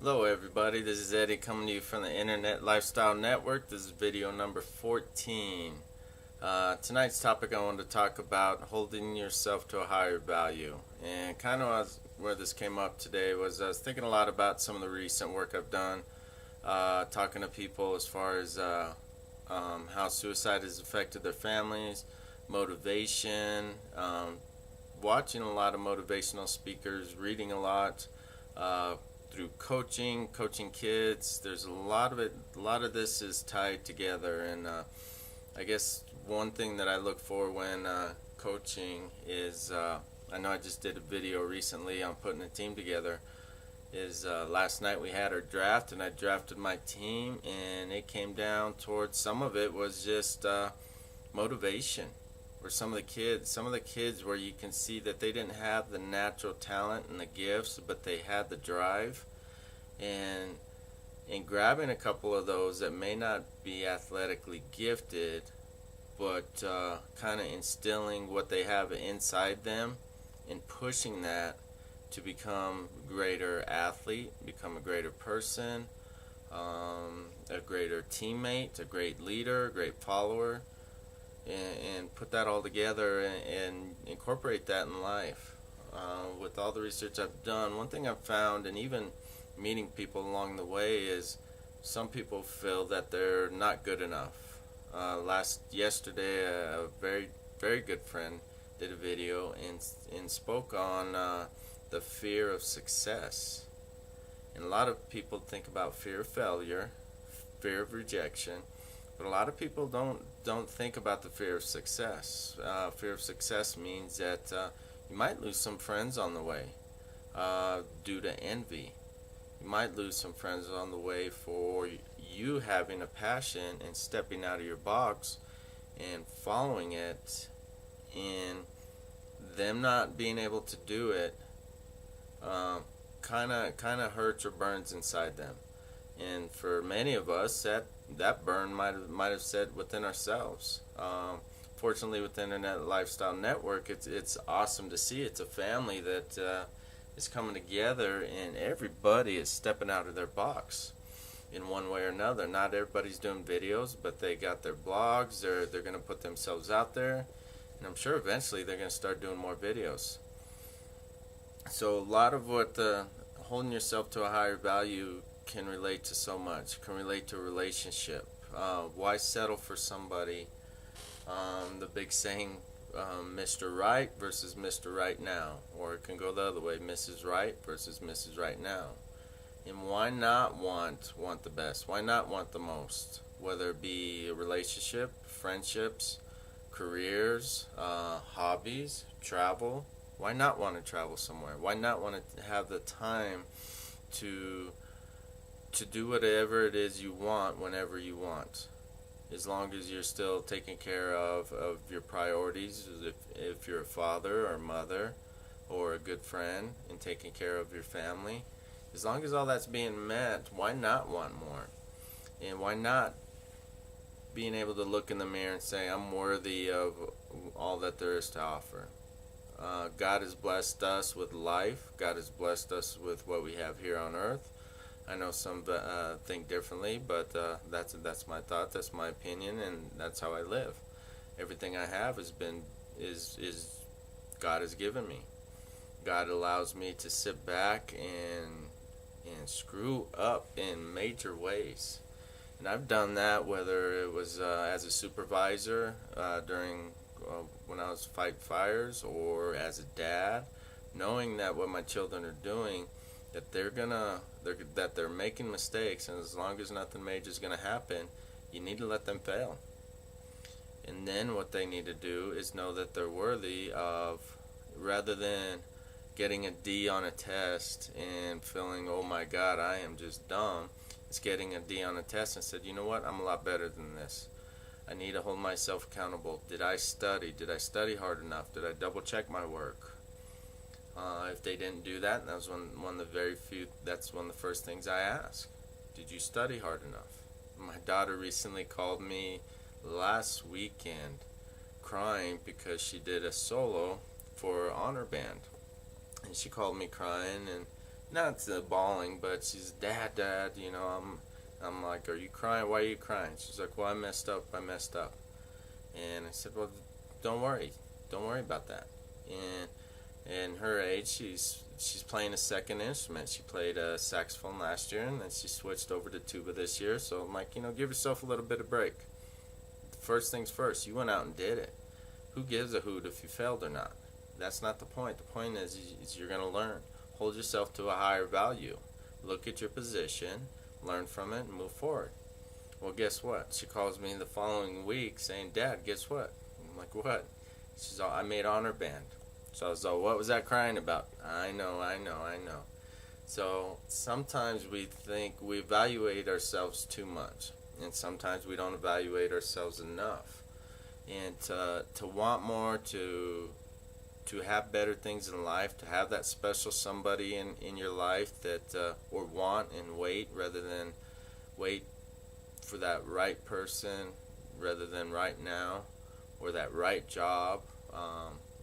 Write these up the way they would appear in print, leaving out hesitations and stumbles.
Hello everybody, this is Eddie coming to you from the Internet Lifestyle Network. This is video number 14. Tonight's topic I wanted to talk about holding yourself to a higher value. And kind of where this came up today was I was thinking a lot about some of the recent work I've done, talking to people as far as how suicide has affected their families, motivation, watching a lot of motivational speakers, reading a lot, through coaching kids. There's a lot of it. A lot of this is tied together, and I guess one thing that I look for when coaching is I know I just did a video recently on putting a team together. Is last night we had our draft, and I drafted my team, and it came down towards some of it was just motivation. Or some of the kids where you can see that they didn't have the natural talent and the gifts, but they had the drive, and grabbing a couple of those that may not be athletically gifted, but kind of instilling what they have inside them and pushing that to become a greater athlete, become a greater person, a greater teammate, a great leader, a great follower. And put that all together and incorporate that in life. With all the research I've done, one thing I've found, and even meeting people along the way, is some people feel that they're not good enough. Yesterday, a very good friend did a video and spoke on the fear of success. And a lot of people think about fear of failure, fear of rejection. But a lot of people don't think about the fear of success. Fear of success means that you might lose some friends on the way due to envy. You might lose some friends on the way for you having a passion and stepping out of your box and following it, and them not being able to do it kind of hurts or burns inside them. And for many of us, that burn might have set within ourselves. Fortunately, with the Internet Lifestyle Network, it's awesome to see. It's a family that is coming together, and everybody is stepping out of their box in one way or another. Not everybody's doing videos, but they got their blogs. They're going to put themselves out there, and I'm sure eventually they're going to start doing more videos. So a lot of what holding yourself to a higher value can relate to so much. Can relate to a relationship. Why settle for somebody? The big saying, Mr. Right versus Mr. Right Now, or it can go the other way, Mrs. Right versus Mrs. Right Now. And why not want the best? Why not want the most? Whether it be a relationship, friendships, careers, hobbies, travel. Why not want to travel somewhere? Why not want to have the time to do whatever it is you want whenever you want, as long as you're still taking care of your priorities, if you're a father or mother or a good friend, and taking care of your family. As long as all that's being met, why not want more? And why not being able to look in the mirror and say, I'm worthy of all that there is to offer? God has blessed us with life. God has blessed us with what we have here on earth. I know some think differently, but that's my thought, that's my opinion, and that's how I live. Everything I have is God has given me. God allows me to sit back and screw up in major ways, and I've done that whether it was as a supervisor during when I was fighting fires, or as a dad, knowing that what my children are doing, that they're making mistakes, and as long as nothing major is going to happen, you need to let them fail. And then what they need to do is know that they're worthy of, rather than getting a D on a test and feeling, oh my God, I am just dumb. It's getting a D on a test and said, you know what, I'm a lot better than this. I need to hold myself accountable. Did I study? Did I study hard enough? Did I double check my work? If they didn't do that, that was that's one of the first things I ask. Did you study hard enough? My daughter recently called me last weekend crying because she did a solo for honor band. And she called me crying and not bawling, but she's, Dad, you know, I'm like, are you crying? Why are you crying? She's like, well, I messed up. And I said, well, don't worry about that. And in her age, she's playing a second instrument. She played saxophone last year, and then she switched over to tuba this year. So I'm like, give yourself a little bit of break. First things first, you went out and did it. Who gives a hoot if you failed or not? That's not the point. The point is you're going to learn. Hold yourself to a higher value. Look at your position, learn from it, and move forward. Well, guess what? She calls me the following week saying, Dad, guess what? I'm like, what? She's all, I made honor band. So I was all, what was that crying about? I know. So sometimes we think we evaluate ourselves too much, and sometimes we don't evaluate ourselves enough. And to want more, to have better things in life, to have that special somebody in your life that or want and wait rather than wait for that right person rather than right now, or that right job,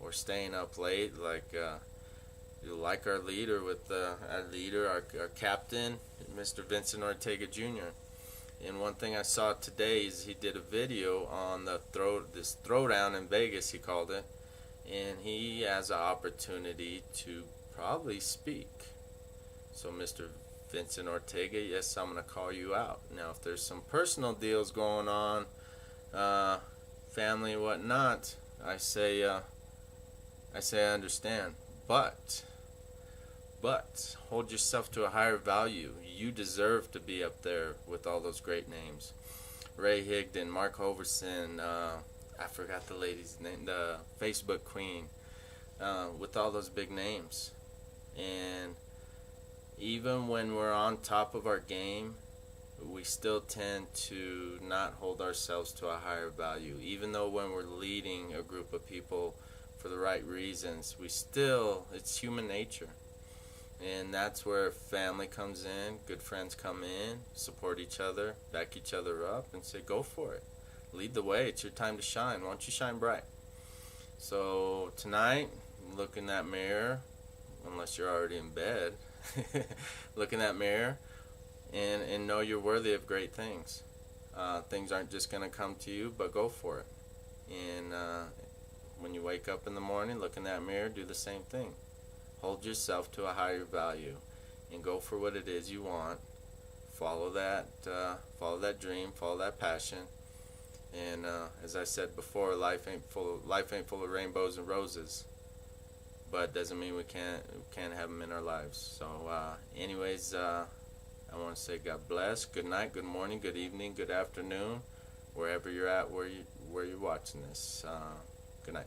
or staying up late like our leader our captain, Mr. Vincent Ortega Jr. And one thing I saw today is he did a video on this throwdown in Vegas, he called it, and he has an opportunity to probably speak. So Mr. Vincent Ortega, yes, I'm going to call you out. Now, if there's some personal deals going on, family and whatnot, I say I understand. But hold yourself to a higher value. You deserve to be up there with all those great names. Ray Higdon, Mark Hoverson, I forgot the lady's name, the Facebook queen, with all those big names. And even when we're on top of our game, we still tend to not hold ourselves to a higher value. Even though when we're leading a group of people for the right reasons, it's human nature. And that's where family comes in, good friends come in, support each other, back each other up, and say, go for it. Lead the way. It's your time to shine. Why don't you shine bright? So tonight, look in that mirror, unless you're already in bed, look in that mirror and know you're worthy of great things. Things aren't just going to come to you, but go for it. And when you wake up in the morning, look in that mirror, do the same thing. Hold yourself to a higher value and go for what it is you want. Follow that dream, follow that passion. And as I said before, life ain't full of rainbows and roses, but doesn't mean we can't have them in our lives. So anyways, I want to say God bless, good night, good morning, good evening, good afternoon, wherever you're at, where you're watching this. Good night.